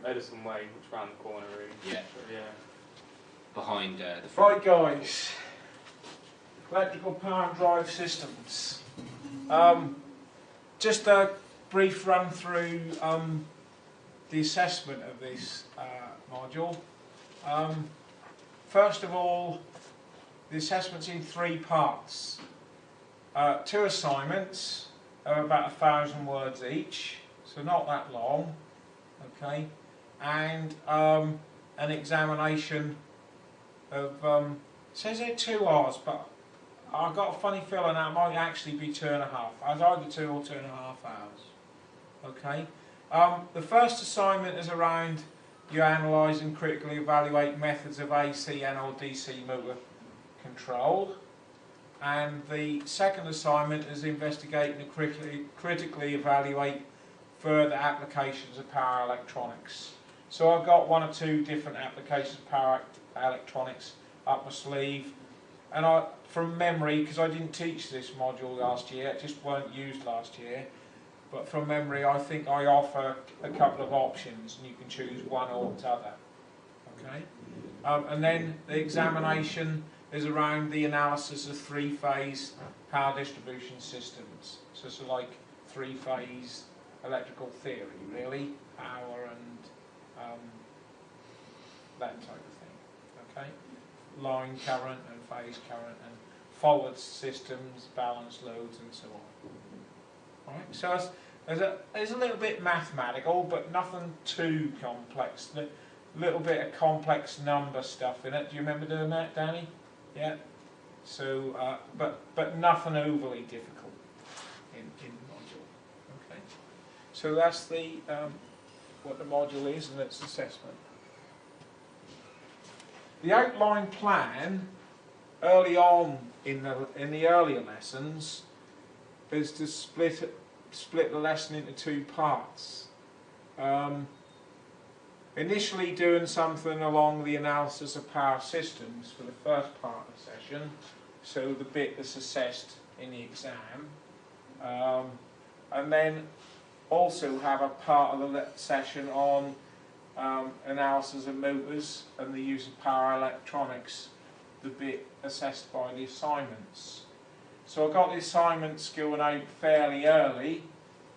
Edison Way, which is round the corner, really. Yeah. Yeah. Behind the front. Right, guys. Electrical power drive systems. Just a brief run through the assessment of this module. First of all, the assessment's in 3 parts. 2 assignments are about 1,000 words each, so not that long, okay, and an examination of, it says here 2 hours, but I've got a funny feeling that might actually be 2.5. It's either 2 or 2.5 hours, okay. The first assignment is around you analyse and critically evaluate methods of AC and or DC motor control, and the second assignment is investigating and critically evaluate further applications of power electronics. So I've got 1 or 2 different applications of power electronics up my sleeve, and from memory, because I didn't teach this module last year, it just weren't used last year, but from memory I think I offer a couple of options and you can choose one or the other. Okay? And then the examination is around the analysis of 3-phase power distribution systems. So it's like 3-phase electrical theory, really, power and that type of thing. Okay? Line current and phase current and forward systems, balance loads and so on. Right, so it's a little bit mathematical, but nothing too complex. A little bit of complex number stuff in it. Do you remember doing that, Danny? Yeah. So, but nothing overly difficult in the module. Okay. So that's the what the module is and its assessment. The outline plan early on in the earlier lessons is to split the lesson into 2 parts. Initially doing something along the analysis of power systems for the first part of the session, so the bit that's assessed in the exam, and then also have a part of the session on analysis of motors and the use of power electronics, the bit assessed by the assignments. So I got the assignments going out fairly early,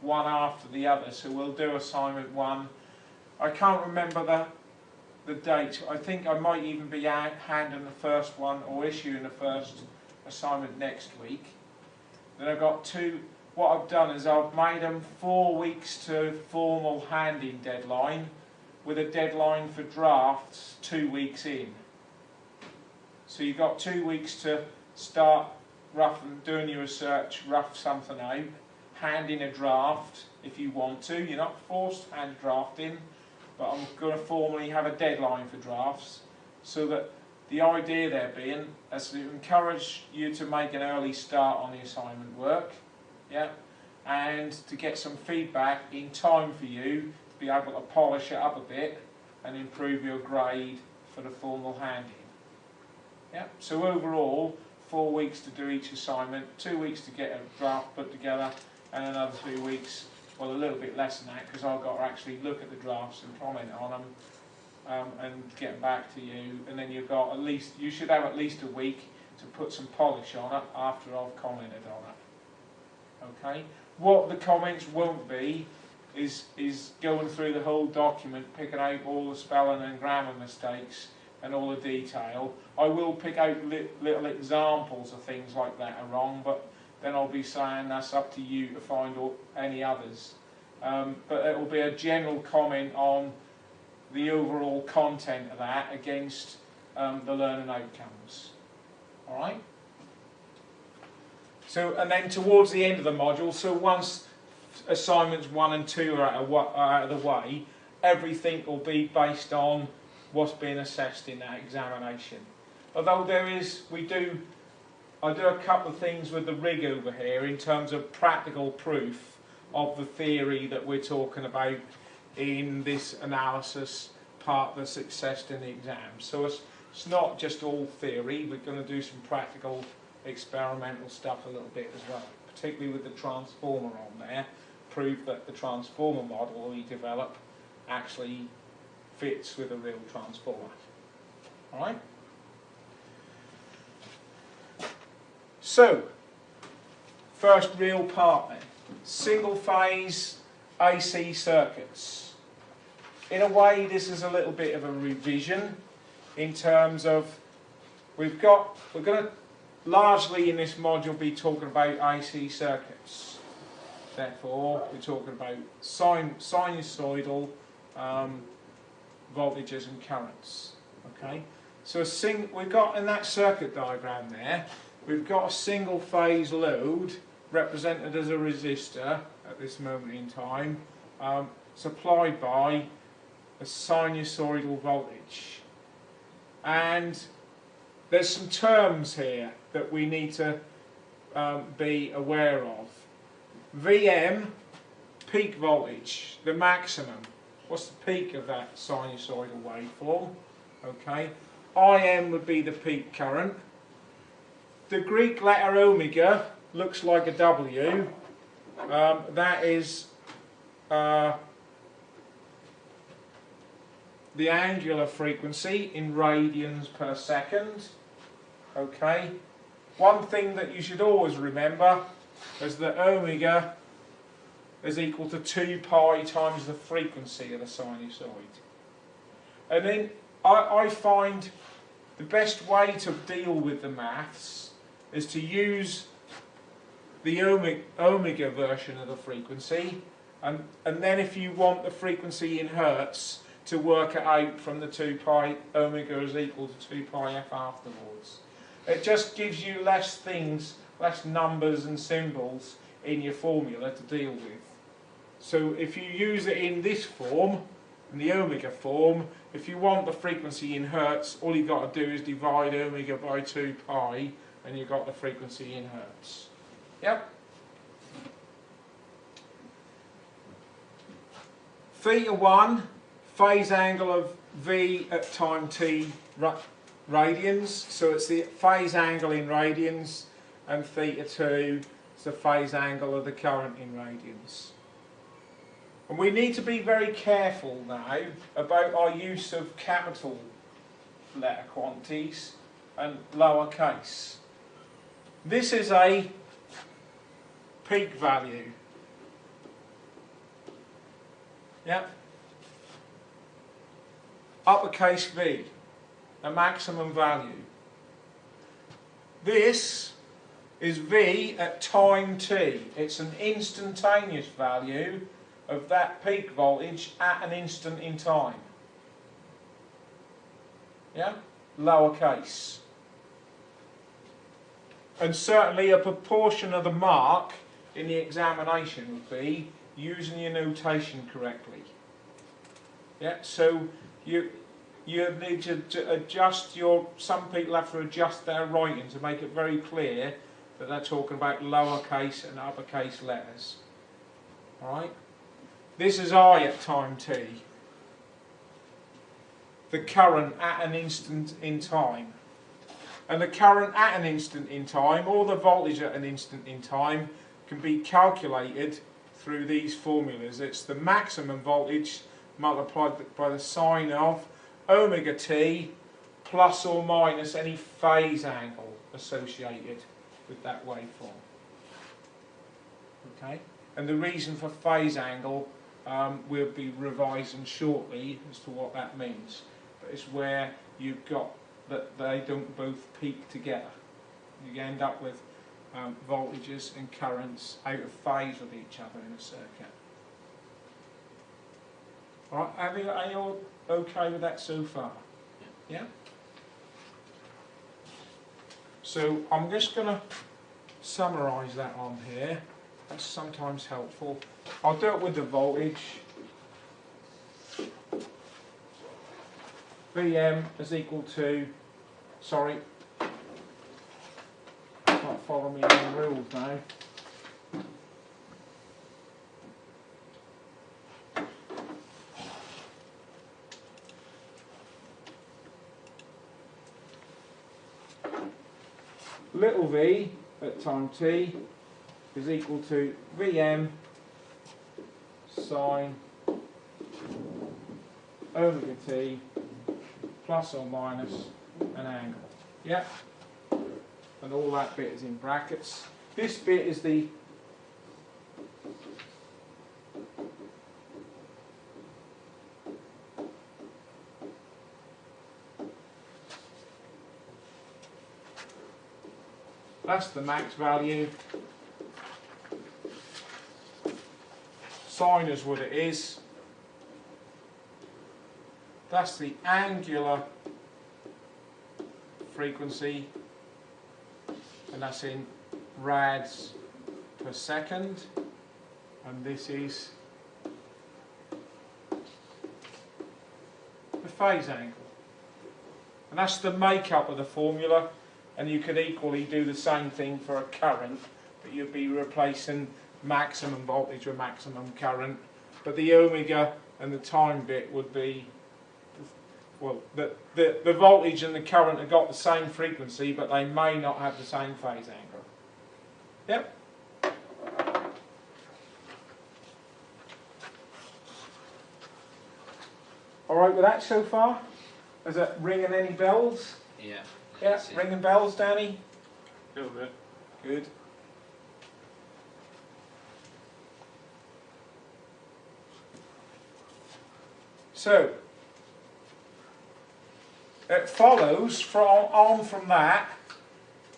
one after the other, so we'll do assignment 1. I can't remember the date. I think I might even be handing the first one or issuing the first assignment next week. Then I've got 2. What I've done is I've made them 4 weeks to formal handing deadline, with a deadline for drafts 2 weeks in. So you've got 2 weeks to start doing your research, rough something out, hand in a draft if you want to. You're not forced to hand a draft in, but I'm going to formally have a deadline for drafts, so that the idea there being is to encourage you to make an early start on the assignment work, yeah, and to get some feedback in time for you to be able to polish it up a bit and improve your grade for the formal handing. Yeah, so overall 4 weeks to do each assignment, 2 weeks to get a draft put together, and another 2 weeks, well, a little bit less than that, because I've got to actually look at the drafts and comment on them and get them back to you. And then you should have at least a week to put some polish on it after I've commented on it. Okay. What the comments won't be is going through the whole document, picking out all the spelling and grammar mistakes and all the detail. I will pick out little examples of things like that are wrong, but then I'll be saying that's up to you to find any others. But it will be a general comment on the overall content of that against the learning outcomes. Alright? So, and then towards the end of the module, so once assignments 1 and 2 are out of the way, everything will be based on what's being assessed in that examination. Although I do a couple of things with the rig over here in terms of practical proof of the theory that we're talking about in this analysis part that's assessed in the exam. So it's not just all theory, we're going to do some practical experimental stuff a little bit as well, particularly with the transformer on there, prove that the transformer model we develop actually fits with a real transformer. Alright? So, first real part then. Single phase AC circuits. In a way, this is a little bit of a revision in terms of we're going to largely in this module be talking about AC circuits. Therefore, we're talking about sinusoidal voltages and currents. Okay, so we've got in that circuit diagram there, we've got a single phase load represented as a resistor at this moment in time, supplied by a sinusoidal voltage. And there's some terms here that we need to be aware of. VM, peak voltage, the maximum. What's the peak of that sinusoidal waveform? Okay. IM would be the peak current. The Greek letter omega looks like a W. That is the angular frequency in radians per second. Okay. One thing that you should always remember is that omega is equal to 2 pi times the frequency of the sinusoid. And then I find the best way to deal with the maths is to use the omega version of the frequency, and then if you want the frequency in hertz, to work it out from the 2 pi omega is equal to 2 pi f afterwards. It just gives you less things, less numbers and symbols in your formula to deal with. So if you use it in this form, in the omega form, if you want the frequency in hertz, all you've got to do is divide omega by 2 pi and you've got the frequency in hertz. Yep? Theta 1, phase angle of V at time t radians, so it's the phase angle in radians, and theta 2 is the phase angle of the current in radians. And we need to be very careful now about our use of capital letter quantities and lowercase. This is a peak value. Yep. Uppercase V, a maximum value. This is V at time t. It's an instantaneous value of that peak voltage at an instant in time. Yeah? Lowercase. And certainly a proportion of the mark in the examination would be using your notation correctly. Yeah? So you need to adjust some people have to adjust their writing to make it very clear that they're talking about lowercase and uppercase letters. Alright? This is I at time t. The current at an instant in time. And the current at an instant in time, or the voltage at an instant in time, can be calculated through these formulas. It's the maximum voltage multiplied by the sine of omega t plus or minus any phase angle associated with that waveform. Okay? And the reason for phase angle we'll be revising shortly as to what that means. But it's where you've got that they don't both peak together. You end up with voltages and currents out of phase with each other in a circuit. Alright, are you all okay with that so far? Yeah? So I'm just going to summarise that on here. That's sometimes helpful. I'll do it with the voltage. Vm is equal to, sorry, not following me on the rules now. Little v at time t is equal to Vm sine omega t plus or minus an angle. Yeah? And all that bit is in brackets. This bit is the that's the max value. Sine is what it is. That's the angular frequency, and that's in rads per second, and this is the phase angle. And that's the makeup of the formula, and you could equally do the same thing for a current, but you'd be replacing maximum voltage with maximum current, but the omega and the time bit would be, well, the voltage and the current have got the same frequency, but they may not have the same phase angle. Yep. All right with that so far? Is it ringing any bells? Yeah. Yeah, ringing bells, Danny? A little bit. Good. So, it follows from that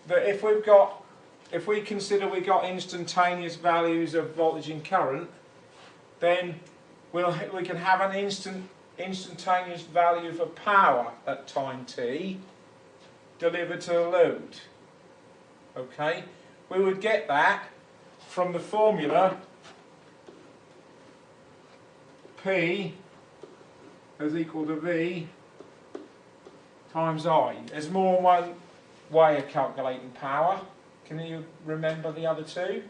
if we consider we've got instantaneous values of voltage and current, then we can have an instantaneous value for power at time t delivered to the load. Okay, we would get that from the formula P is equal to V times I. There's more than one way of calculating power. Can you remember the other two?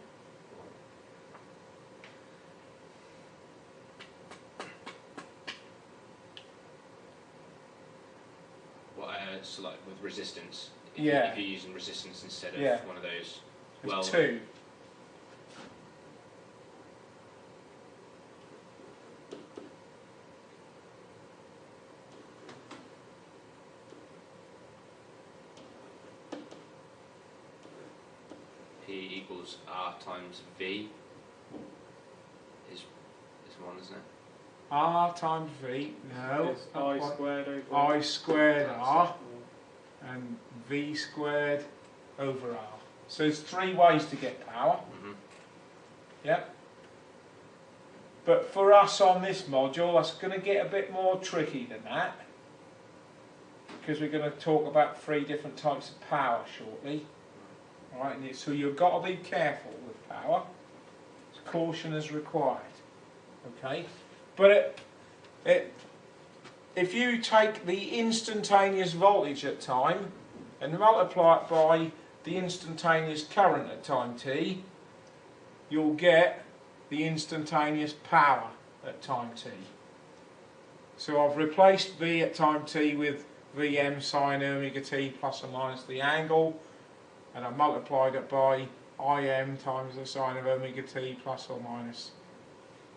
So like with resistance, if Yeah. if you're using resistance instead of Yeah. one of those, There's well, two. P equals R times V is one, isn't it? R times V, no. It's I squared over I squared R and V squared over R. So there's three ways to get power. Mm-hmm. Yep. But for us on this module, that's going to get a bit more tricky than that, because we're going to talk about three different types of power shortly. Alright, so you've got to be careful with power. Caution is required. Okay? But if you take the instantaneous voltage at time and multiply it by the instantaneous current at time t, you'll get the instantaneous power at time t. So I've replaced V at time t with Vm sine omega t plus or minus the angle, and I've multiplied it by Im times the sine of omega t plus or minus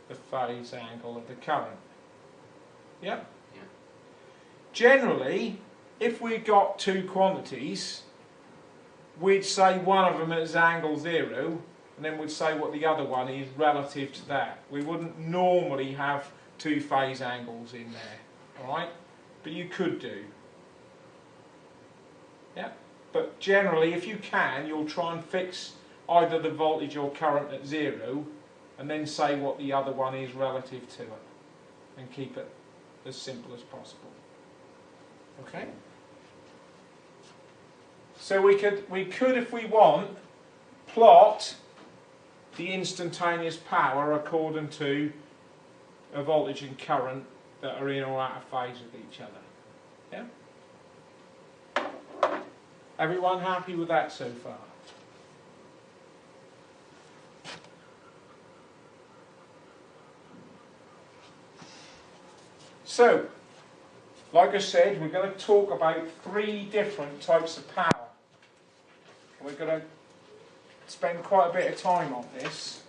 the phase angle of the current. Yep. Yeah. Generally, if we got two quantities, we'd say one of them is angle 0, and then we'd say what the other one is relative to that. We wouldn't normally have two phase angles in there, alright? But you could do. Yeah. But generally, if you can, you'll try and fix either the voltage or current at 0, and then say what the other one is relative to it, and keep it as simple as possible. Okay? So we could, if we want, plot the instantaneous power according to a voltage and current that are in or out of phase with each other. Yeah? Everyone happy with that so far? So, like I said, we're going to talk about three different types of power. We're going to spend quite a bit of time on this.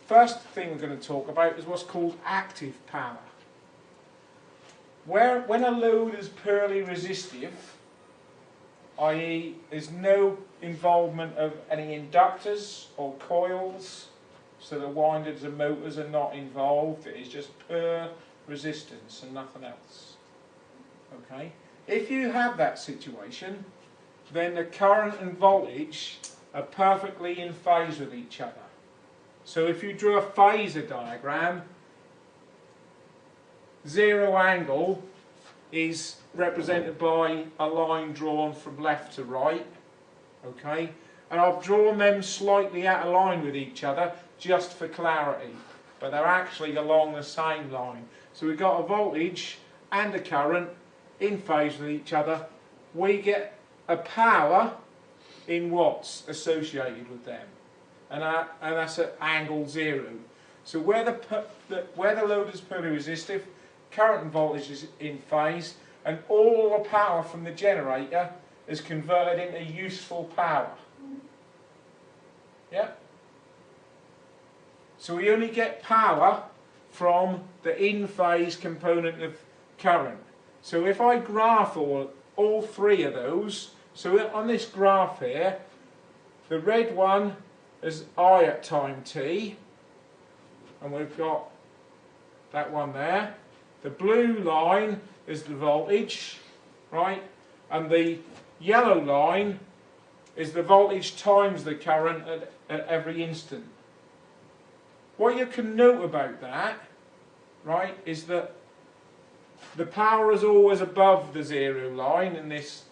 First thing we're going to talk about is what's called active power. when a load is purely resistive, i.e. there's no involvement of any inductors or coils, so the winders and motors are not involved, it is just pure resistance and nothing else. Okay? If you have that situation, then the current and voltage are perfectly in phase with each other. So if you drew a phasor diagram, zero angle is represented by a line drawn from left to right. Okay? And I've drawn them slightly out of line with each other just for clarity, but they're actually along the same line. So we've got a voltage and a current in phase with each other. We get a power in watts associated with them, and that's at angle 0. So where the load is purely resistive, current and voltage is in phase, and all the power from the generator is converted into useful power. Yeah? So we only get power from the in-phase component of current. So if I graph all three of those, so on this graph here, the red one is I at time t, and we've got that one there. The blue line is the voltage, right? And the yellow line is the voltage times the current at every instant. What you can note about that, right, is that the power is always above the 0 line in this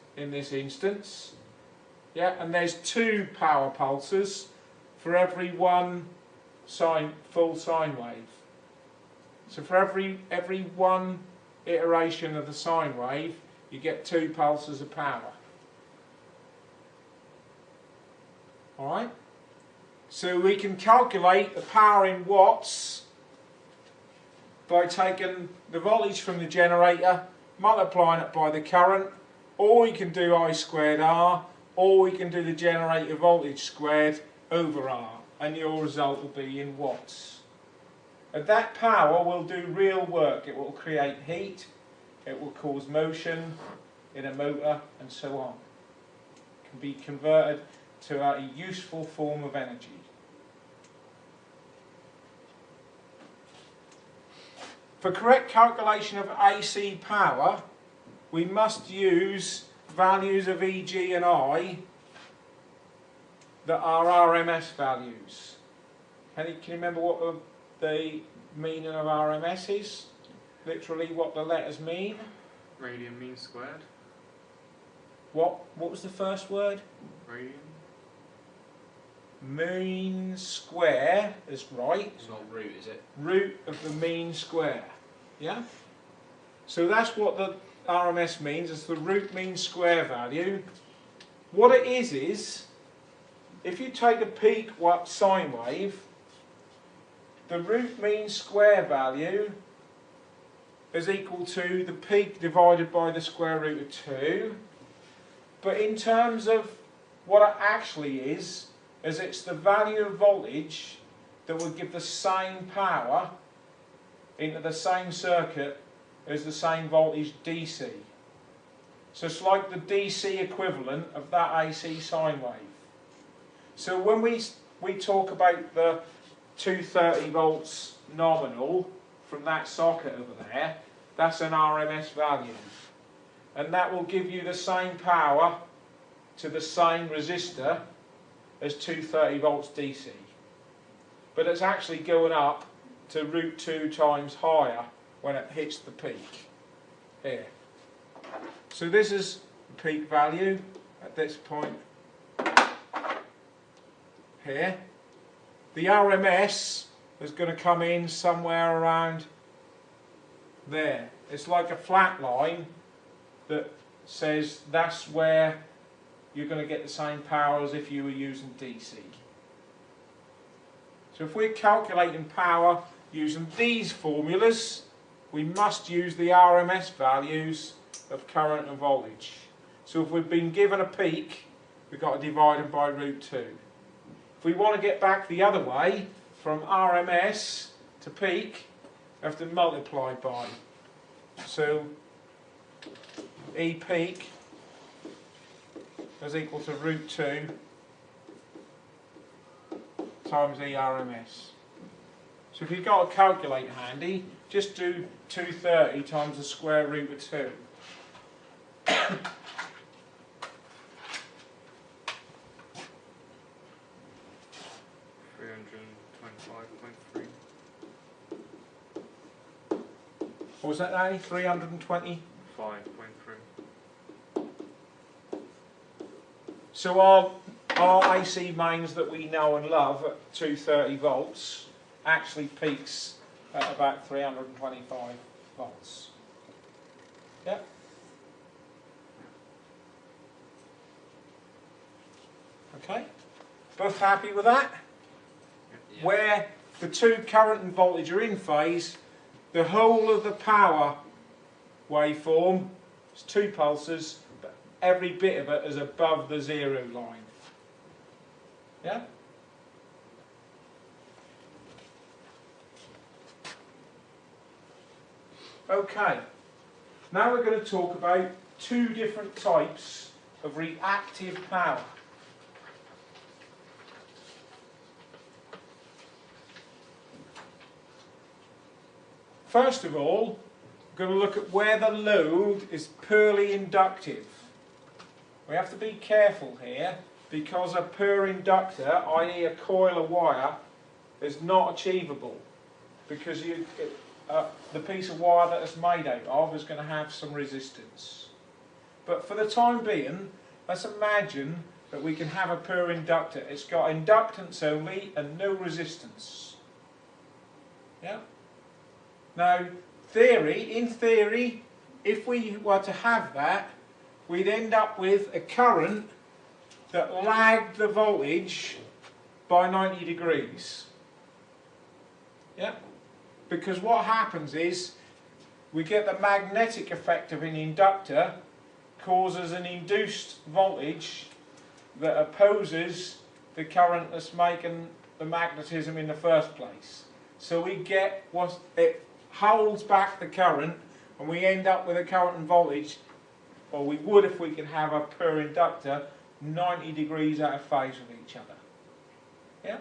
instance. Yeah, and there's 2 power pulses for every one full sine wave. So for every one iteration of the sine wave, you get 2 pulses of power. Alright? So we can calculate the power in watts by taking the voltage from the generator, multiplying it by the current, or we can do I squared R, or we can do the generator voltage squared over R, and your result will be in watts. And that power will do real work. It will create heat, it will cause motion in a motor, and so on. It can be converted to a useful form of energy. For correct calculation of AC power, we must use values of EG and I that are RMS values. Can you remember what the meaning of RMS is? Literally what the letters mean? Radian mean squared. What was the first word? Radian. Mean square is right. It's not root, is it? Root of the mean square. Yeah? So that's what the RMS means, it's the root mean square value. What it is if you take a peak sine wave, the root mean square value is equal to the peak divided by the square root of 2. But in terms of what it actually is it's the value of voltage that will give the same power into the same circuit as the same voltage DC. So it's like the DC equivalent of that AC sine wave. So when we talk about the 230 volts nominal from that socket over there, that's an RMS value. And that will give you the same power to the same resistor as 230 volts DC. But it's actually going up to root 2 times higher when it hits the peak. Here. So this is the peak value at this point here. The RMS is going to come in somewhere around there. It's like a flat line that says that's where you're going to get the same power as if you were using DC. So if we're calculating power using these formulas, we must use the RMS values of current and voltage. So if we've been given a peak, we've got to divide them by root 2. If we want to get back the other way, from RMS to peak, we have to multiply by. So E peak is equal to root 2 times E RMS. So if you've got a calculator handy, just do 230 times the square root of 2. 325.3. What was that, Danny? 320? 5.3. So our AC mains that we know and love at 230 volts actually peaks at about 325 volts. Yep. Okay. Both happy with that? Yeah. Where the two current and voltage are in phase, the whole of the power waveform is 2 pulses, but every bit of it is above the 0 line. Yeah? Okay. Now we're going to talk about 2 different types of reactive power. First of all, we're going to look at where the load is purely inductive. We have to be careful here because a pure inductor, i.e. a coil of wire, is not achievable because the piece of wire that it's made out of is going to have some resistance. But for the time being, let's imagine that we can have a pure inductor. It's got inductance only and no resistance. Yeah? Now, in theory, if we were to have that, we'd end up with a current that lagged the voltage by 90 degrees. Yeah? Because what happens is, we get the magnetic effect of an inductor causes an induced voltage that opposes the current that's making the magnetism in the first place. So we get what it holds back the current, and we end up with a current and voltage, or we would if we could have a pure inductor, 90 degrees out of phase with each other. Yeah?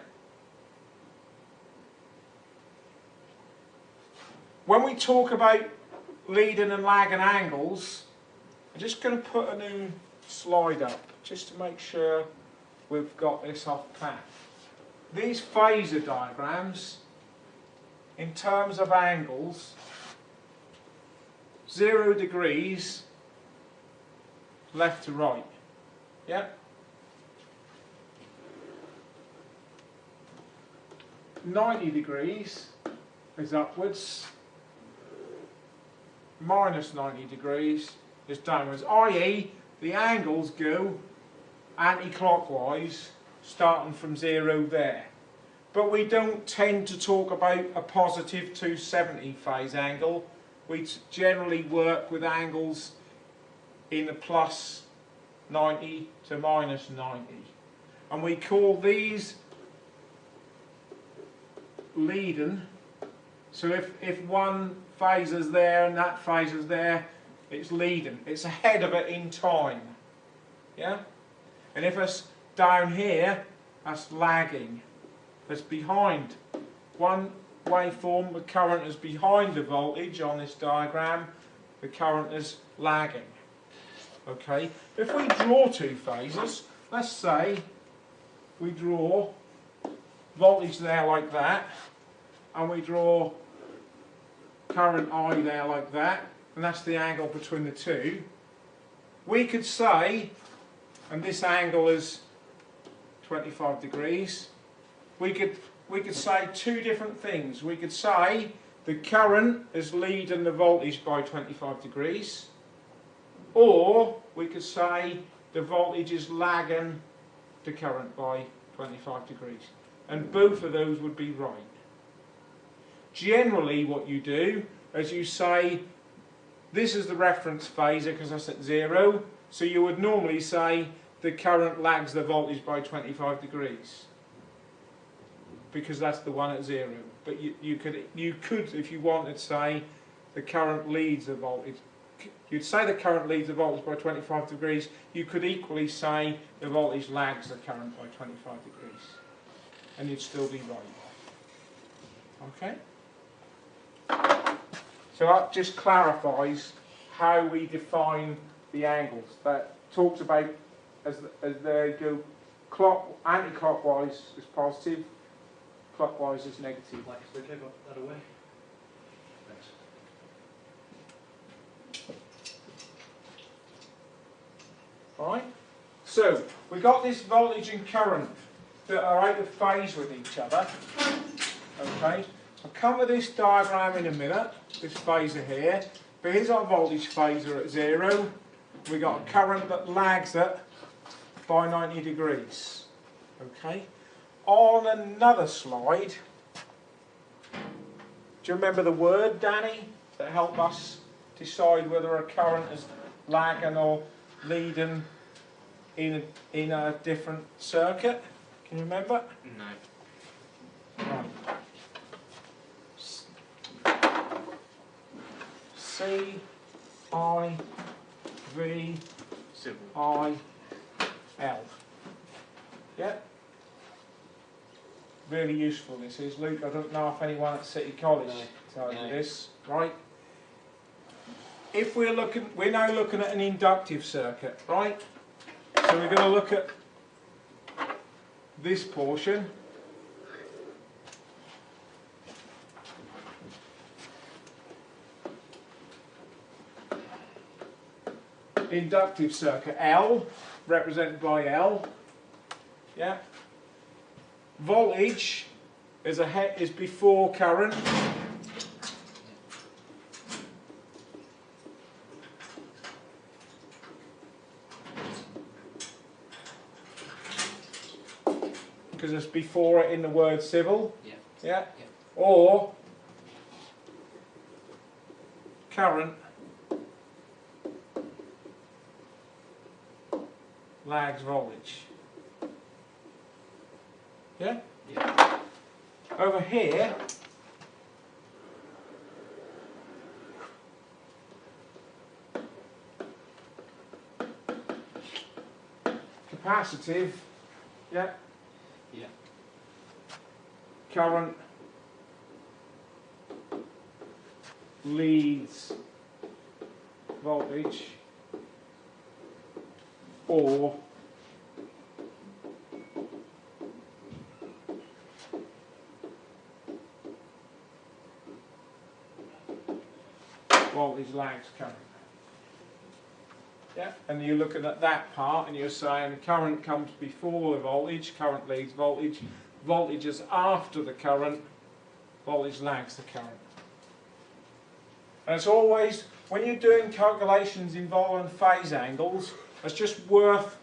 When we talk about leading and lagging angles, I'm just going to put a new slide up, just to make sure we've got this off path. These phasor diagrams, in terms of angles, 0 degrees left to right. Yeah? -90 degrees is upwards, -90 degrees is downwards, i.e. the angles go anti-clockwise starting from 0 there. But we don't tend to talk about a positive 270 phase angle. We generally work with angles in the plus 90 to minus 90. And we call these leading. So if one phase is there and that phase is there, it's leading. It's ahead of it in time. Yeah? And if it's down here, that's lagging. That's behind. One waveform, the current is behind the voltage on this diagram, the current is lagging. Okay, if we draw 2 phases, let's say we draw voltage there like that, and we draw current I there like that, and that's the angle between the two. We could say, and this angle is 25 degrees, we could say 2 different things. We could say the current is leading the voltage by 25 degrees, or we could say the voltage is lagging the current by 25 degrees. And both of those would be right. Generally what you do is you say, this is the reference phasor because that's at 0, so you would normally say the current lags the voltage by 25 degrees. Because that's the one at 0. But you could, if you wanted, say the current leads the voltage you'd say the current leads the voltage by 25 degrees, you could equally say the voltage lags the current by 25 degrees. And you'd still be right. Okay? So that just clarifies how we define the angles. That talks about as they go anti-clockwise is positive, clockwise is negative. Like, so okay, got that away. Thanks. Alright? So, we've got this voltage and current that are out of phase with each other. Okay? I'll come to this diagram in a minute, this phasor here. But here's our voltage phasor at 0. We've got a current that lags it by 90 degrees. Okay? On another slide, do you remember the word, Danny, that helped us decide whether a current is lagging or leading in a different circuit? Can you remember? No. Right. C I V Civil. I L. Yeah? Really useful this is. Luke, I don't know if anyone at City College tells you this, right? If we're now looking at an inductive circuit, right? So we're going to look at this portion. Inductive circuit, L, represented by L. Yeah. Voltage is before current. Because it's before it in the word civil. Yeah. Yeah. Yeah. Or current lags voltage. Yeah? Yeah. Over here, capacitive, yeah? Yeah. Current leads voltage, or voltage lags current. Yeah, and you're looking at that part and you're saying current comes before the voltage, current leads voltage, voltage is after the current, voltage lags the current. And it's always, when you're doing calculations involving phase angles, it's just worth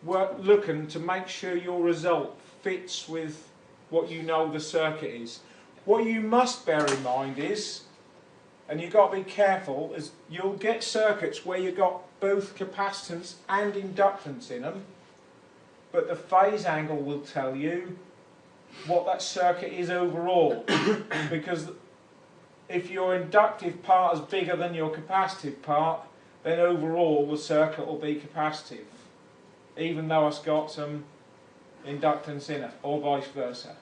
looking to make sure your result fits with what you know the circuit is. What you must bear in mind is, and you've got to be careful, is you'll get circuits where you've got both capacitance and inductance in them, but the phase angle will tell you what that circuit is overall. Because if your inductive part is bigger than your capacitive part, then overall the circuit will be capacitive, even though it's got some inductance in it, or vice versa.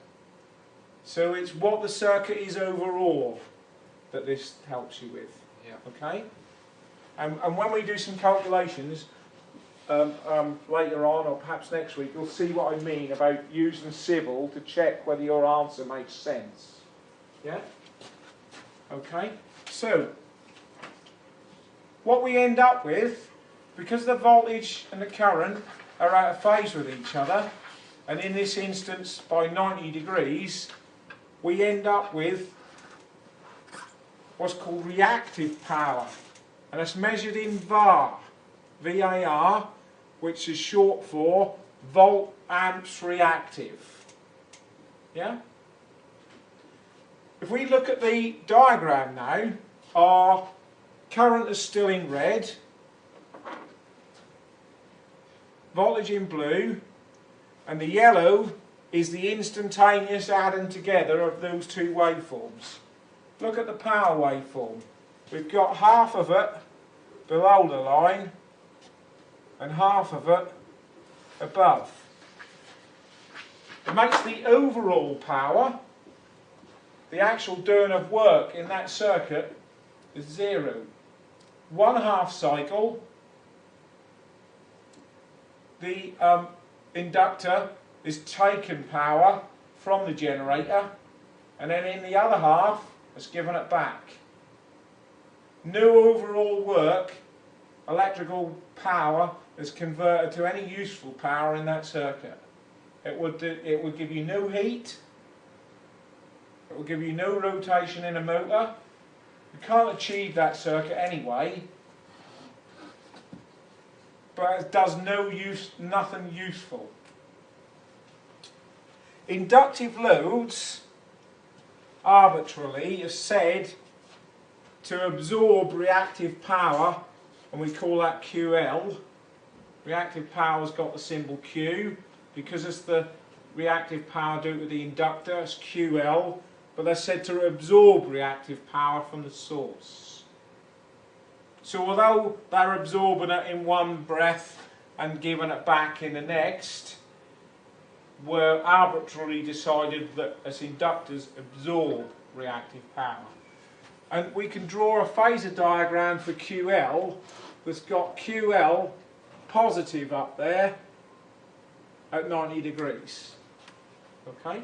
So it's what the circuit is overall that this helps you with. Yeah. Okay? And when we do some calculations later on, or perhaps next week, you'll see what I mean about using civil to check whether your answer makes sense. Yeah? Okay? So, what we end up with, because the voltage and the current are out of phase with each other, and in this instance by 90 degrees, we end up with what's called reactive power. And it's measured in VAR, VAR, which is short for volt amps reactive. Yeah? If we look at the diagram now, our current is still in red, voltage in blue, and the yellow is the instantaneous adding together of those two waveforms. Look at the power waveform. We've got half of it below the line and half of it above. It makes the overall power, the actual doing of work in that circuit, is 0. 1/2 cycle, the inductor is taking power from the generator, and then in the other half it's given it back. No overall work, electrical power, is converted to any useful power in that circuit. It would give you no heat, it will give you no rotation in a motor. You can't achieve that circuit anyway, but it does nothing useful. Inductive loads arbitrarily are said to absorb reactive power, and we call that QL. Reactive power's got the symbol Q because it's the reactive power due to the inductor, it's QL, but they're said to absorb reactive power from the source. So although they're absorbing it in one breath and giving it back in the next, were arbitrarily decided that as inductors absorb reactive power. And we can draw a phasor diagram for QL that's got QL positive up there at 90 degrees. Okay?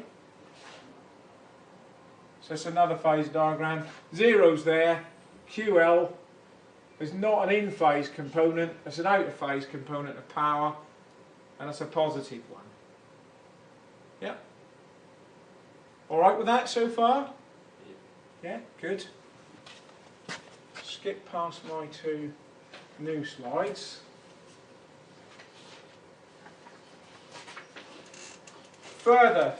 So it's another phasor diagram. Zero's there. QL is not an in-phase component, it's an out-of-phase component of power, and it's a positive one. Yeah? Alright with that so far? Yeah, good. Skip past my 2 new slides. Furtherly,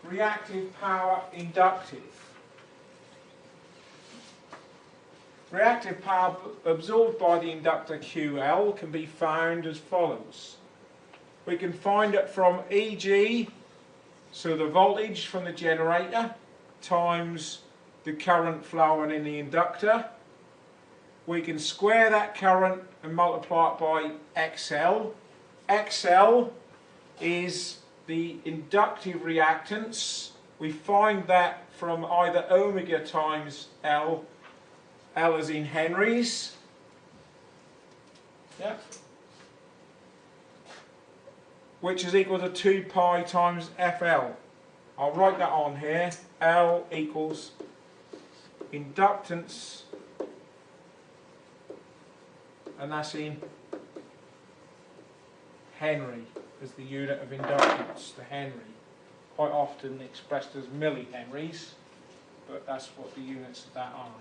reactive power inductive. Reactive power absorbed by the inductor QL can be found as follows. We can find it from EG, so the voltage from the generator, times the current flowing in the inductor. We can square that current and multiply it by XL. XL is the inductive reactance. We find that from either omega times L, L is in henries. Yeah. Which is equal to 2 pi times FL. I'll write that on here. L equals inductance, and that's in Henry as the unit of inductance, the Henry. Quite often expressed as millihenries, but that's what the units of that are.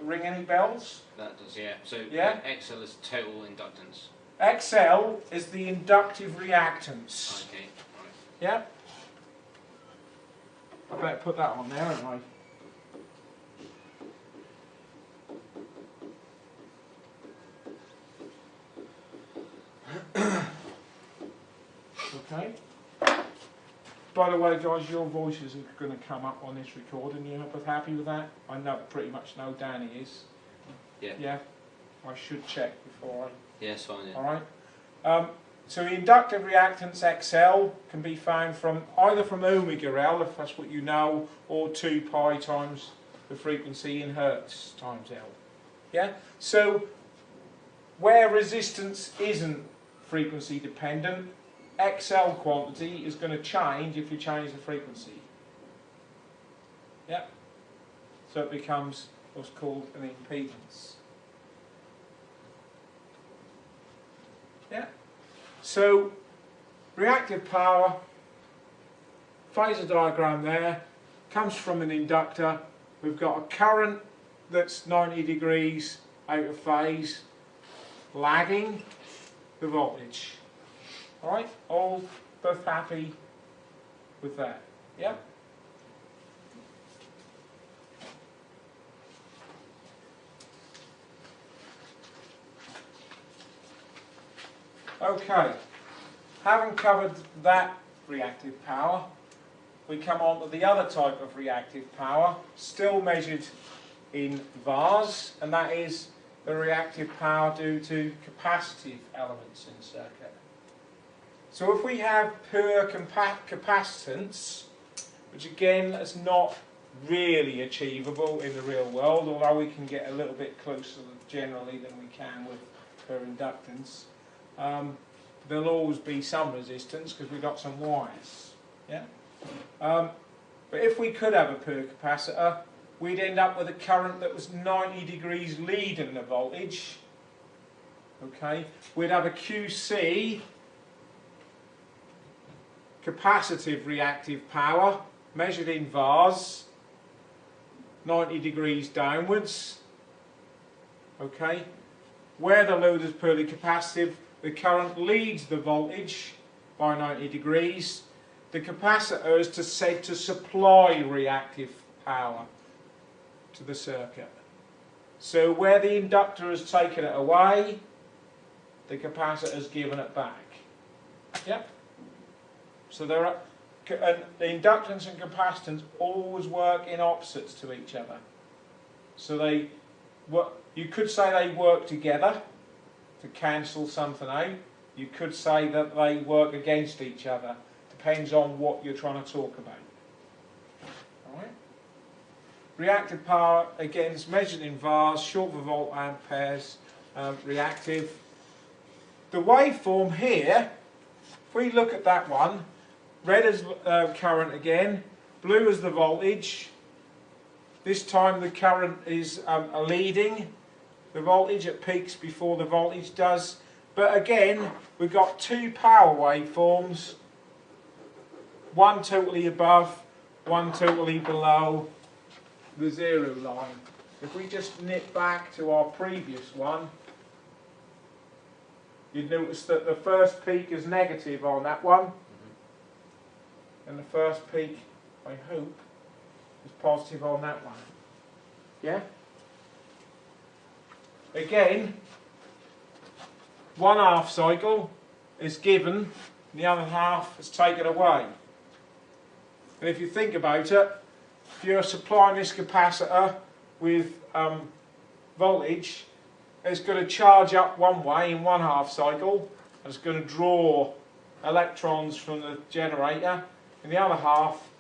Ring any bells? That does, yeah. So yeah? XL is total inductance. XL is the inductive reactance. Okay, right. Yeah? I better put that on there, haven't I? Okay. By the way, guys, your voices are going to come up on this recording. You both happy with that? I know, pretty much know Danny is. Yeah. Yeah. I should check before I. Yeah, it's fine. Yeah. All right. So the inductive reactance XL can be found from either from omega L, if that's what you know, or 2 pi times the frequency in hertz times L. Yeah. So where resistance isn't frequency dependent, XL quantity is going to change if you change the frequency. Yeah. So it becomes what's called an impedance. Yeah. So reactive power, phasor diagram there, comes from an inductor. We've got a current that's 90 degrees out of phase, lagging the voltage. Alright, all both happy with that? Yeah? Okay, having covered that reactive power, we come on to the other type of reactive power, still measured in VARs, and that is the reactive power due to capacitive elements in the circuit. So if we have poor capacitance, which again is not really achievable in the real world, although we can get a little bit closer generally than we can with poor inductance, there'll always be some resistance because we've got some wires. Yeah? But if we could have a poor capacitor, we'd end up with a current that was 90 degrees leading the voltage. Okay? We'd have a QC, capacitive reactive power, measured in VARs, 90 degrees downwards. Okay? Where the load is purely capacitive, the current leads the voltage by 90 degrees. The capacitor is said to supply reactive power to the circuit. So where the inductor has taken it away, the capacitor has given it back. Yep. So there are, and the inductance and capacitance always work in opposites to each other. So they, you could say they work together to cancel something out. You could say that they work against each other. Depends on what you're trying to talk about. Alright? Reactive power, again, is measured in VARs, short for volt amperes, reactive. The waveform here, if we look at that one, red is current again, blue is the voltage. This time the current is leading the voltage, it peaks before the voltage does. But again, we've got two power waveforms, one totally above, one totally below the zero line. If we just nip back to our previous one, you'd notice that the first peak is negative on that one, and the first peak, I hope, is positive on that one. Yeah? Again, 1/2 cycle is given, and the other half is taken away. And if you think about it, if you're supplying this capacitor with voltage, it's going to charge up one way in 1/2 cycle, and it's going to draw electrons from the generator. In the other half,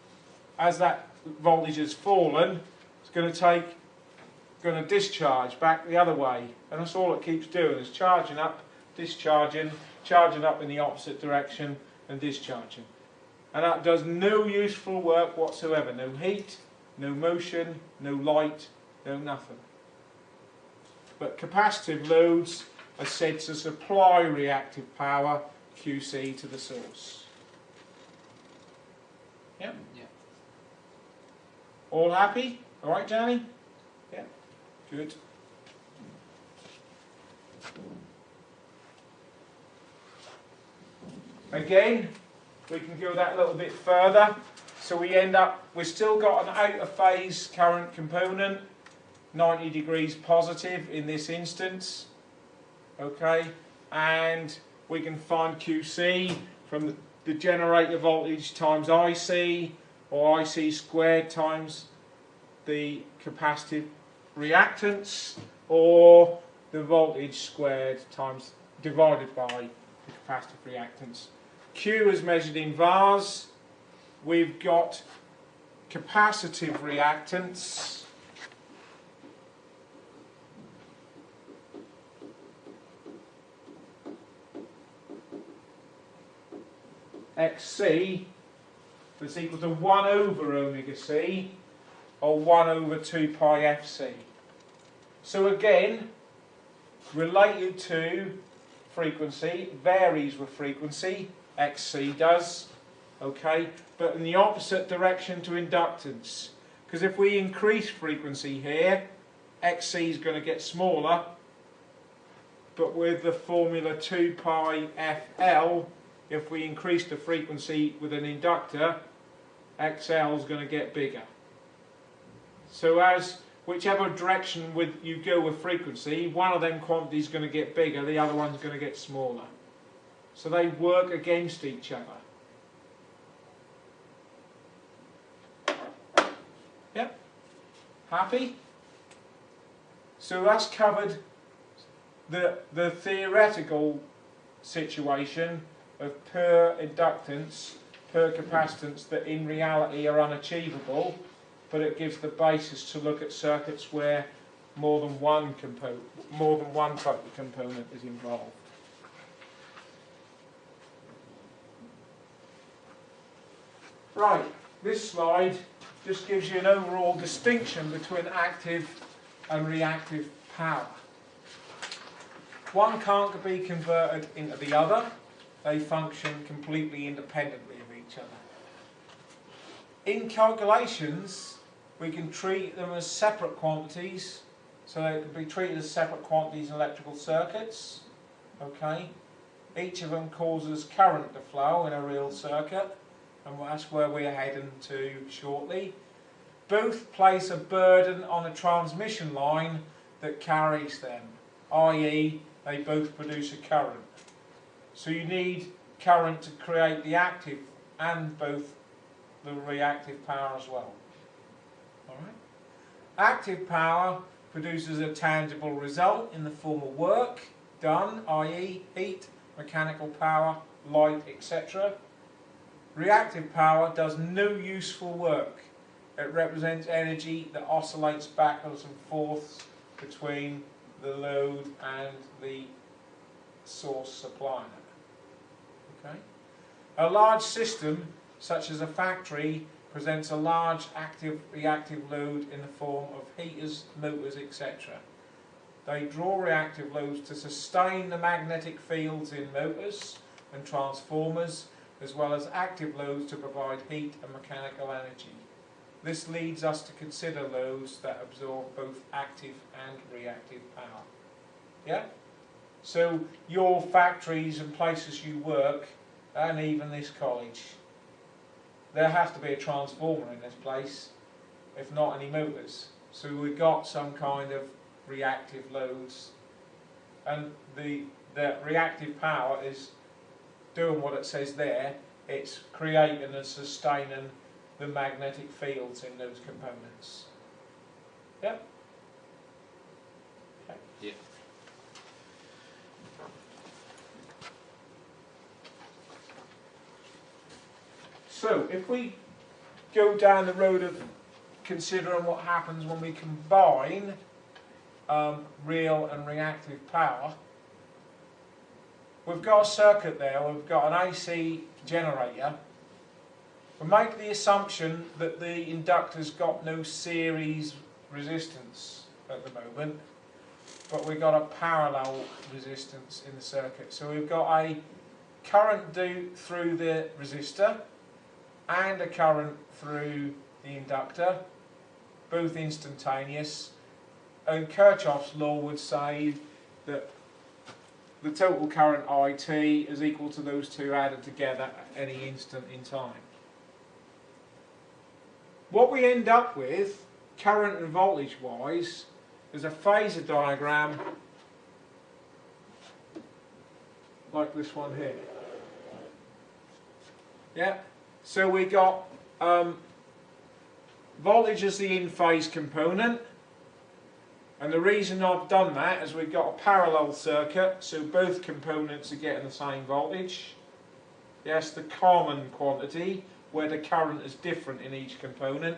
as that voltage has fallen, it's going to discharge back the other way, and that's all it keeps doing, is charging up, discharging, charging up in the opposite direction, and discharging. And that does no useful work whatsoever. No heat, no motion, no light, no nothing. But capacitive loads are said to supply reactive power, QC, to the source. Yeah? Yeah. All happy? Alright, Danny? Yeah? Good. Again, we can go that a little bit further. So we end up, we've still got an out of phase current component, 90 degrees positive in this instance. Okay, and we can find QC from the generator voltage times IC, or IC squared times the capacitive reactance, or the voltage squared times divided by the capacitive reactance. Q is measured in VARs. We've got capacitive reactance. XC is equal to 1 over omega C, or 1 over 2 pi FC. So again, related to frequency, varies with frequency, XC does, okay, but in the opposite direction to inductance. Because if we increase frequency here, XC is going to get smaller, but with the formula 2 pi FL, if we increase the frequency with an inductor, XL is going to get bigger. So as whichever direction you go with frequency, one of them quantities is going to get bigger, the other one's going to get smaller. So they work against each other. Yep. Happy? So that's covered the theoretical situation of pure inductance, pure capacitance that in reality are unachievable, but it gives the basis to look at circuits where more than one type of component is involved. Right, this slide just gives you an overall distinction between active and reactive power. One can't be converted into the other. They function completely independently of each other. In calculations, we can treat them as separate quantities, so they can be treated as separate quantities in electrical circuits. Okay, each of them causes current to flow in a real circuit, and that's where we're heading to shortly. Both place a burden on a transmission line that carries them, i.e. they both produce a current. So you need current to create the active and both the reactive power as well. Alright? Active power produces a tangible result in the form of work done, i.e. heat, mechanical power, light, etc. Reactive power does no useful work. It represents energy that oscillates backwards and forths between the load and the source supplying it. Okay? A large system, such as a factory, presents a large active reactive load in the form of heaters, motors, etc. They draw reactive loads to sustain the magnetic fields in motors and transformers, as well as active loads to provide heat and mechanical energy. This leads us to consider loads that absorb both active and reactive power. Yeah? So your factories and places you work, and even this college, there has to be a transformer in this place, if not any motors. So we've got some kind of reactive loads, and the reactive power is doing what it says there. It's creating and sustaining the magnetic fields in those components. Yep. Okay. Yeah. So if we go down the road of considering what happens when we combine real and reactive power, we've got a circuit there, we've got an AC generator. We make the assumption that the inductor's got no series resistance at the moment, but we've got a parallel resistance in the circuit. So we've got a current through the resistor and a current through the inductor, both instantaneous. And Kirchhoff's law would say that the total current IT is equal to those two added together at any instant in time. What we end up with, current and voltage wise, is a phasor diagram like this one here. Yeah? So we got voltage as the in-phase component, and the reason I've done that is we've got a parallel circuit, so both components are getting the same voltage. Yes, the common quantity, where the current is different in each component.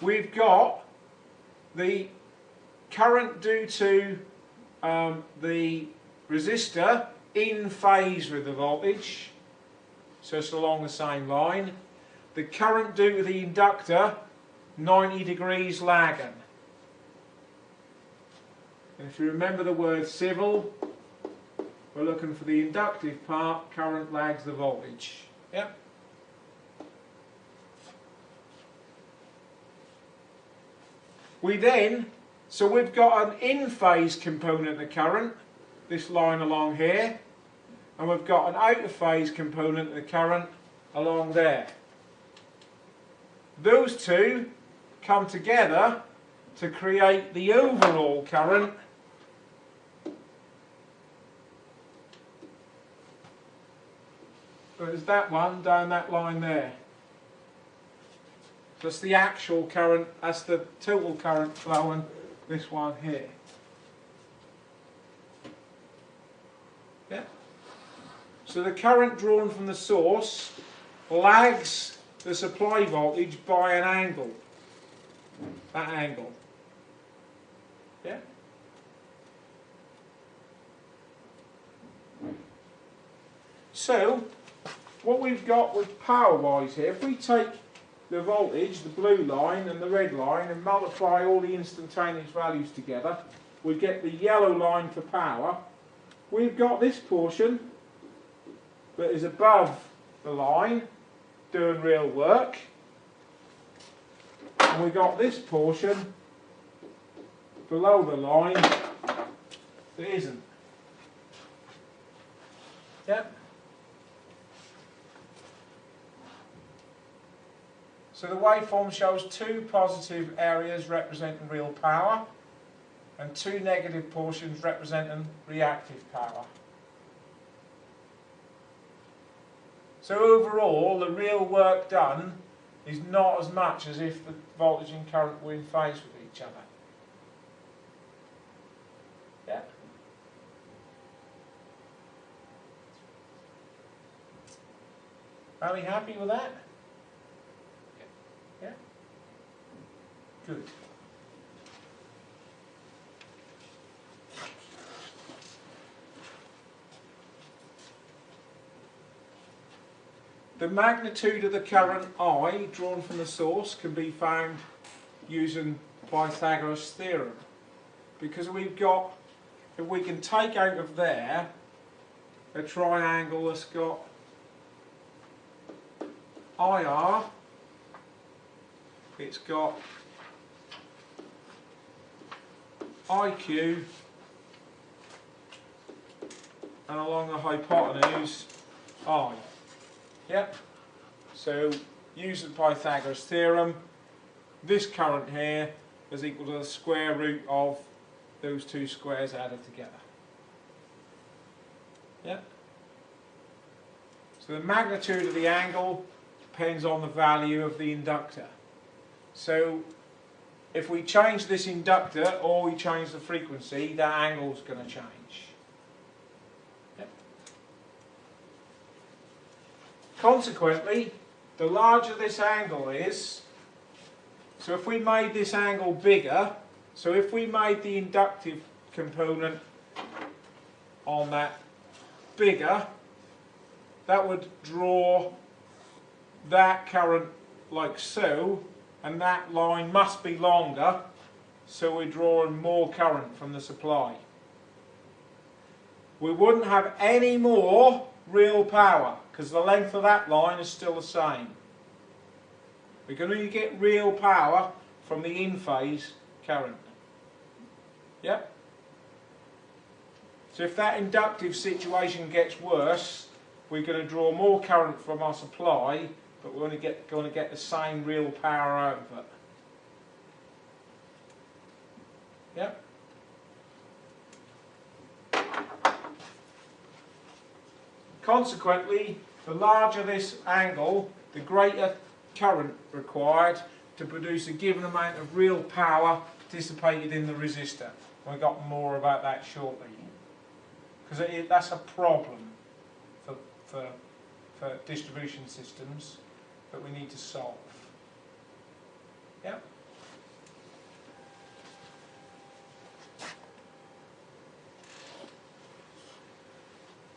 We've got the current due to the resistor in phase with the voltage, so it's along the same line. The current due to the inductor, 90 degrees lagging. And if you remember the word civil, we're looking for the inductive part, current lags the voltage. Yep. So we've got an in-phase component of current, this line along here, and we've got an out-of-phase component of the current along there. Those two come together to create the overall current There's that one down that line there. That's the actual current, that's the total current flowing this one here. Yeah. So the current drawn from the source lags the supply voltage by an angle. That angle. Yeah. So what we've got with power-wise here, if we take the voltage, the blue line and the red line, and multiply all the instantaneous values together, we get the yellow line for power. We've got this portion that is above the line doing real work, and we've got this portion below the line that isn't. Yep. So the waveform shows two positive areas representing real power and two negative portions representing reactive power. So overall, the real work done is not as much as if the voltage and current were in phase with each other. Yeah? Are we happy with that? Yeah? Good. The magnitude of the current I drawn from the source can be found using Pythagoras' theorem, because we've got, if we can take out of there a triangle that's got IR, it's got IQ, and along the hypotenuse I. Yep. So using Pythagoras' theorem, this current here is equal to the square root of those two squares added together. Yep. So the magnitude of the angle depends on the value of the inductor. So if we change this inductor or we change the frequency, that angle is going to change. Consequently, the larger this angle is, so if we made this angle bigger, so if we made the inductive component on that bigger, that would draw that current like so, and that line must be longer, so we're drawing more current from the supply. We wouldn't have any more real power, because the length of that line is still the same. We can only get real power from the in-phase current. Yep? So if that inductive situation gets worse, we're going to draw more current from our supply, but we're only going to get the same real power out of it. Yep? Consequently, the larger this angle, the greater current required to produce a given amount of real power dissipated in the resistor. We'll got more about that shortly. Because that's a problem for distribution systems that we need to solve. Yeah?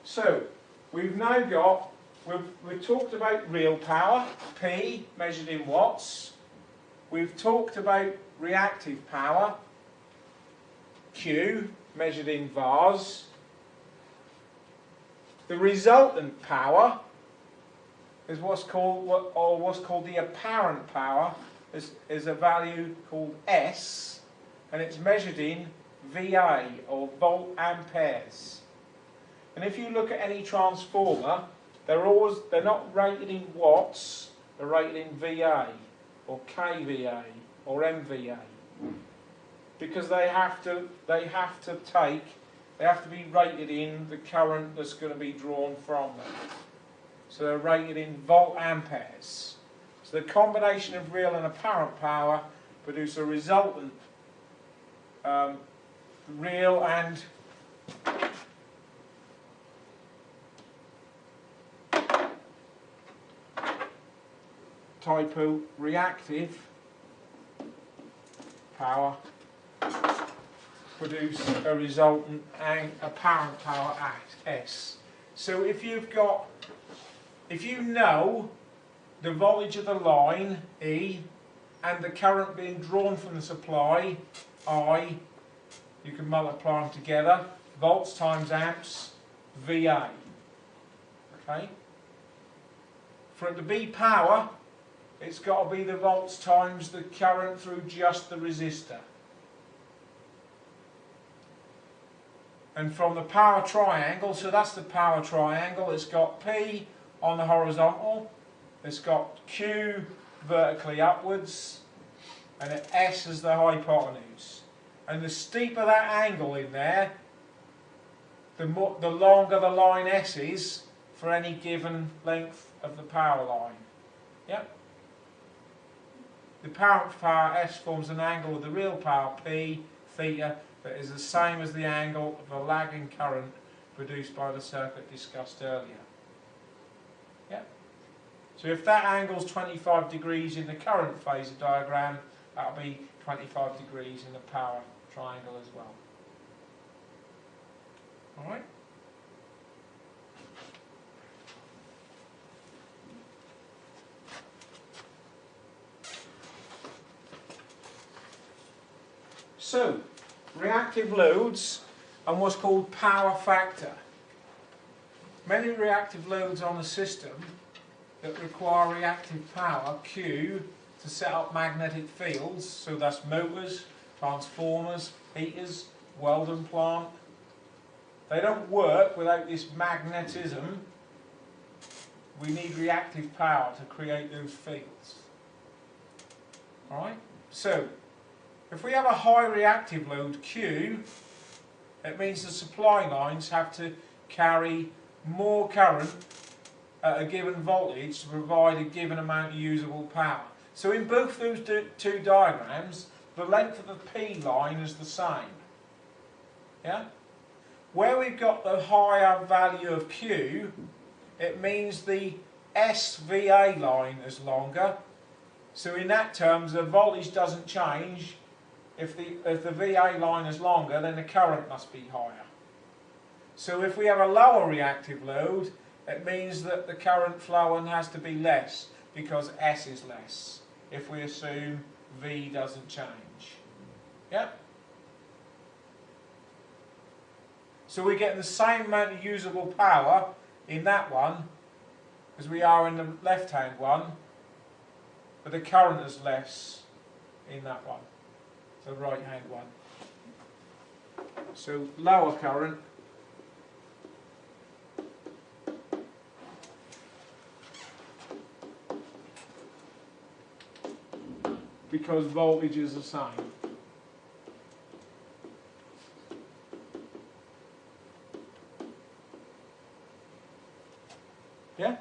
So, we've now got, we've talked about real power, P, measured in watts. We've talked about reactive power, Q, measured in VARs. The resultant power is what's called the apparent power, is a value called S, and it's measured in VA, or volt amperes. And if you look at any transformer, they're not rated in watts, they're rated in VA, or kVA, or MVA, because they have to be rated in the current that's going to be drawn from them. So they're rated in volt amperes. So the combination of real and apparent power produce a resultant real and typo, reactive power produce a resultant apparent power at S. So if you know the voltage of the line, E, and the current being drawn from the supply, I, you can multiply them together, volts times amps, VA. Okay? For it to be power, it's got to be the volts times the current through just the resistor. And from the power triangle, so that's the power triangle, it's got P on the horizontal, it's got Q vertically upwards, and S as the hypotenuse. And the steeper that angle in there, the longer the line S is for any given length of the power line. Yep. The apparent power S forms an angle with the real power P, theta, that is the same as the angle of the lagging current produced by the circuit discussed earlier. Yep. So if that angle is 25 degrees in the current phasor diagram, that'll be 25 degrees in the power triangle as well. Alright? So, reactive loads and what's called power factor. Many reactive loads on a system that require reactive power, Q, to set up magnetic fields, so that's motors, transformers, heaters, welding plant. They don't work without this magnetism. We need reactive power to create those fields. Alright? So, if we have a high reactive load Q, it means the supply lines have to carry more current at a given voltage to provide a given amount of usable power. So in both those two diagrams, the length of the P line is the same. Yeah? Where we've got the higher value of Q, it means the SVA line is longer. So in that terms, the voltage doesn't change. If the VA line is longer, then the current must be higher. So if we have a lower reactive load, it means that the current flowing has to be less because S is less, if we assume V doesn't change. Yep? So we're getting the same amount of usable power in that one as we are in the left-hand one, but the current is less in that one. The right hand one. So lower current because voltage is the same. Yeah?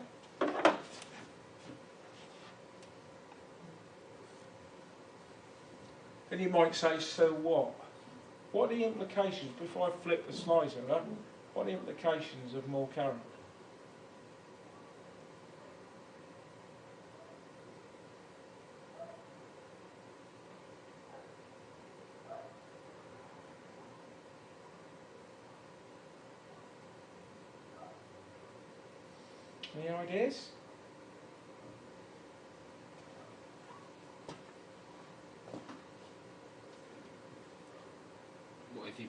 And you might say, so what? What are the implications, before I flip the slides over, what are the implications of more current? Any ideas?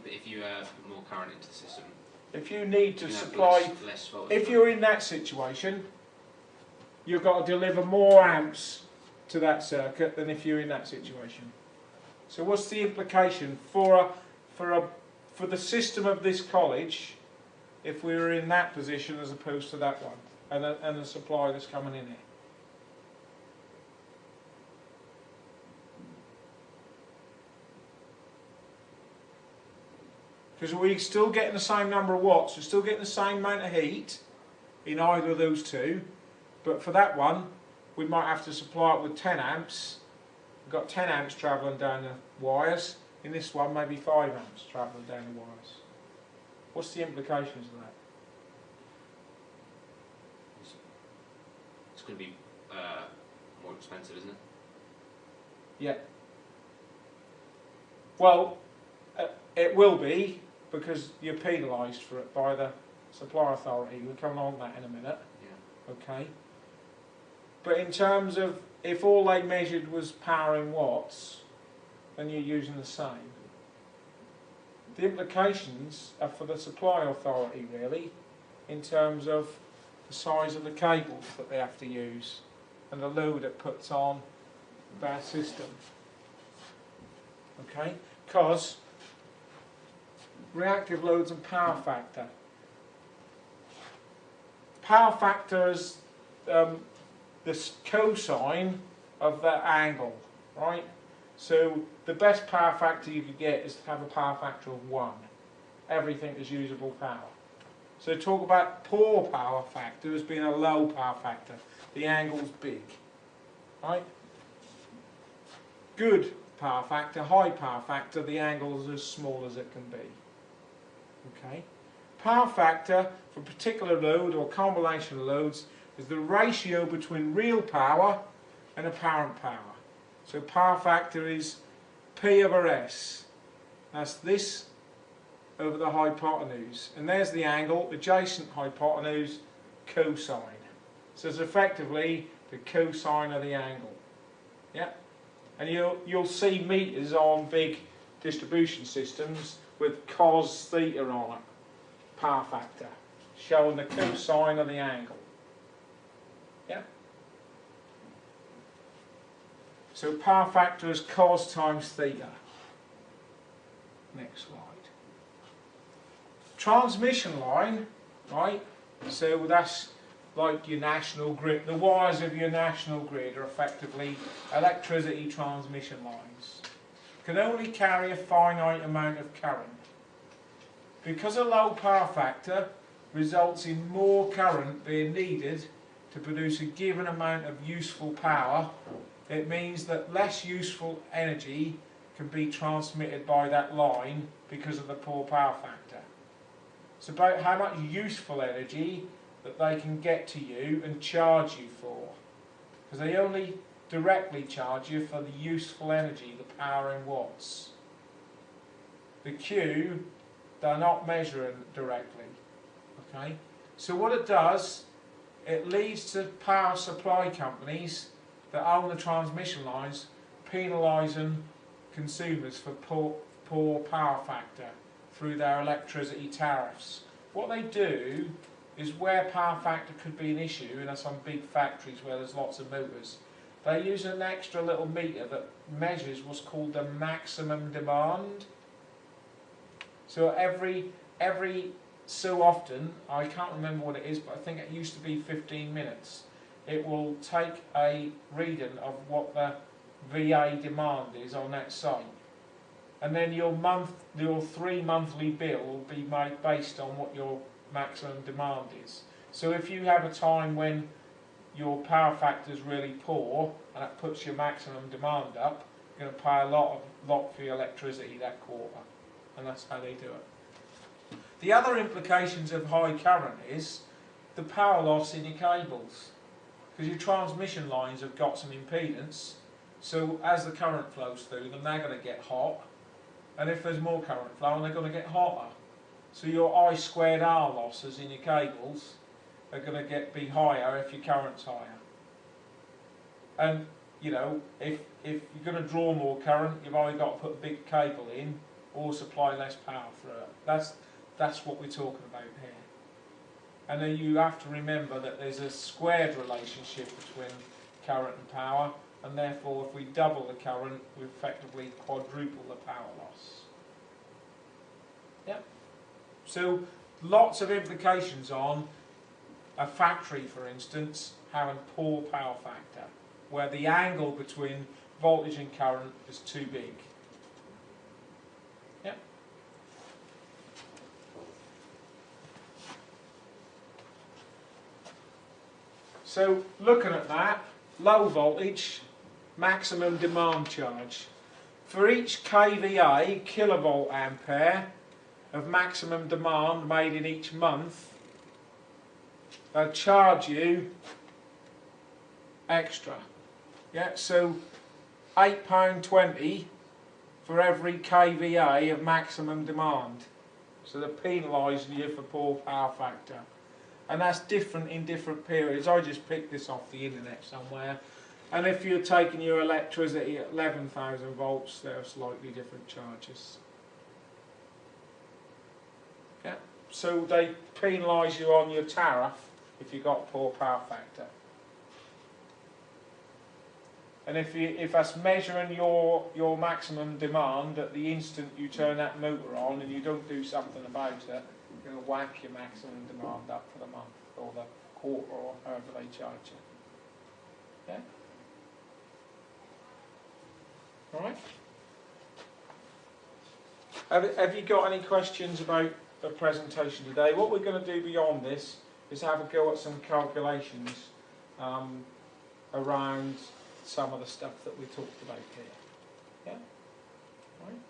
If you put more current into the system, If you need to you can have supply, less voltage. if you're in that situation, you've got to deliver more amps to that circuit than if you're in that situation. So what's the implication for the system of this college if we were in that position as opposed to that one, and the supply that's coming in here? Because we're still getting the same number of watts, we're still getting the same amount of heat in either of those two, but for that one we might have to supply it with 10 amps. We've got 10 amps travelling down the wires. In this one, maybe 5 amps travelling down the wires. What's the implications of that? It's going to be more expensive, isn't it? Yeah. Well, it will be, because you're penalised for it by the supply authority. We'll come on that in a minute. Yeah. Okay. But in terms of, if all they measured was power in watts, then you're using the same. The implications are for the supply authority, really, in terms of the size of the cables that they have to use and the load it puts on their system. Okay? Because reactive loads and power factor. Power factor is this cosine of that angle, right? So the best power factor you could get is to have a power factor of 1. Everything is usable power. So talk about poor power factor as being a low power factor. The angle's big, right? Good power factor, high power factor, the angle's as small as it can be. Okay? Power factor for a particular load or combination of loads is the ratio between real power and apparent power. So power factor is P over S. That's this over the hypotenuse. And there's the angle, adjacent hypotenuse, cosine. So it's effectively the cosine of the angle. Yeah? And you'll see meters on big distribution systems with cos theta on it. Power factor. Showing the cosine of the angle. Yeah? So power factor is cos times theta. Next slide. Transmission line, right? So that's like your national grid. The wires of your national grid are effectively electricity transmission lines. Can only carry a finite amount of current. Because a low power factor results in more current being needed to produce a given amount of useful power, it means that less useful energy can be transmitted by that line because of the poor power factor. It's about how much useful energy that they can get to you and charge you for. Because they only directly charge you for the useful energy, the power in watts. The Q, they're not measuring directly. Okay? So what it does, it leads to power supply companies that own the transmission lines penalising consumers for poor power factor through their electricity tariffs. What they do is, where power factor could be an issue, and some big factories where there's lots of motors, they use an extra little meter that measures what's called the maximum demand. So every so often, I can't remember what it is, but I think it used to be 15 minutes, it will take a reading of what the VA demand is on that site. And then your 3 monthly bill will be made based on what your maximum demand is. So if you have a time when your power factor is really poor and it puts your maximum demand up, you're going to pay a lot for your electricity that quarter. And that's how they do it. The other implications of high current is the power loss in your cables. Because your transmission lines have got some impedance, so as the current flows through them, they're going to get hot. And if there's more current flowing, they're going to get hotter. So your I squared R losses in your cables are going to be higher if your current's higher. And, you know, if you're going to draw more current, you've either got to put a big cable in or supply less power through it. That's what we're talking about here. And then you have to remember that there's a squared relationship between current and power, and therefore if we double the current, we effectively quadruple the power loss. Yep. So lots of implications on a factory, for instance, having poor power factor, where the angle between voltage and current is too big. Yep. So looking at that, low voltage, maximum demand charge. For each kVA, kilovolt ampere, of maximum demand made in each month, they'll charge you extra. Yeah, so £8.20 for every kVA of maximum demand. So they're penalising you for poor power factor. And that's different in different periods. I just picked this off the internet somewhere. And if you're taking your electricity at 11,000 volts, there are slightly different charges. Yeah. So they penalise you on your tariff if you've got poor power factor. And if that's measuring your maximum demand at the instant you turn that motor on and you don't do something about it, you're going to whack your maximum demand up for the month or the quarter or however they charge you. Yeah? Alright? Have you got any questions about the presentation today? What we're going to do beyond this is have a go at some calculations around some of the stuff that we talked about here. Yeah? All right?